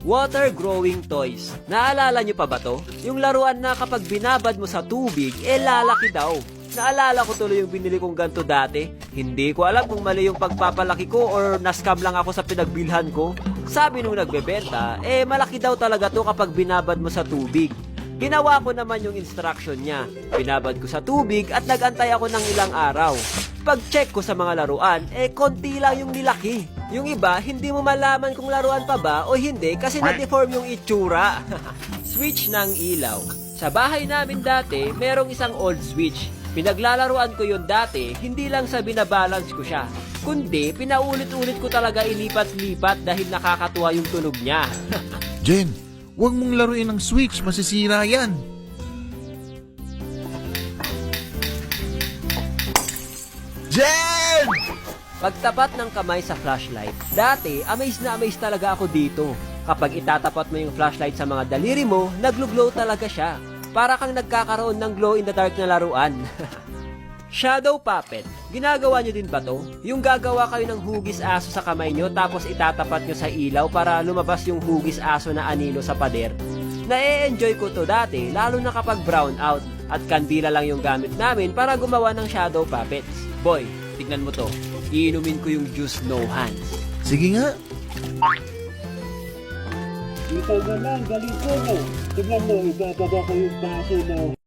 Water growing toys. Naalala nyo pa ba to? Yung laruan na kapag binabad mo sa tubig, lalaki daw. Naalala ko tuloy yung binili kong ganto dati. Hindi ko alam kung mali yung pagpapalaki ko or nascam lang ako sa pinagbilhan ko. Sabi nung nagbebenta, malaki daw talaga to kapag binabad mo sa tubig. Ginawa ko naman yung instruction niya. Binabad ko sa tubig at nagantay ako ng ilang araw. Pag-check ko sa mga laruan, konti lang yung nilaki. Yung iba, hindi mo malaman kung laruan pa ba o hindi kasi na-deform yung itsura. Switch ng ilaw. Sa bahay namin dati, merong isang old switch. Pinaglalaruan ko yun dati, hindi lang sa binabalance ko siya. Kundi, pinaulit-ulit ko talaga ilipat-lipat dahil nakakatuwa yung tunog niya. Jen, huwag mong laruin ng switch, masisira yan. Jen! Pagtapat ng kamay sa flashlight, dati, amaze na amaze talaga ako dito. Kapag itatapat mo yung flashlight sa mga daliri mo, naglo-glow talaga siya. Para kang nagkakaroon ng glow in the dark na laruan. Shadow puppet. Ginagawa nyo din ba to? Yung gagawa kayo ng hugis aso sa kamay nyo tapos itatapat nyo sa ilaw para lumabas yung hugis aso na anino sa pader. Na-enjoy ko to dati, lalo na kapag brown out at kandila lang yung gamit namin para gumawa ng shadow puppets. Boy, tignan mo to. Iinumin ko yung juice no hands. Sige nga. Ikaw naman, galing ko mo. Tignan mo, ibababa ko yung baso mo.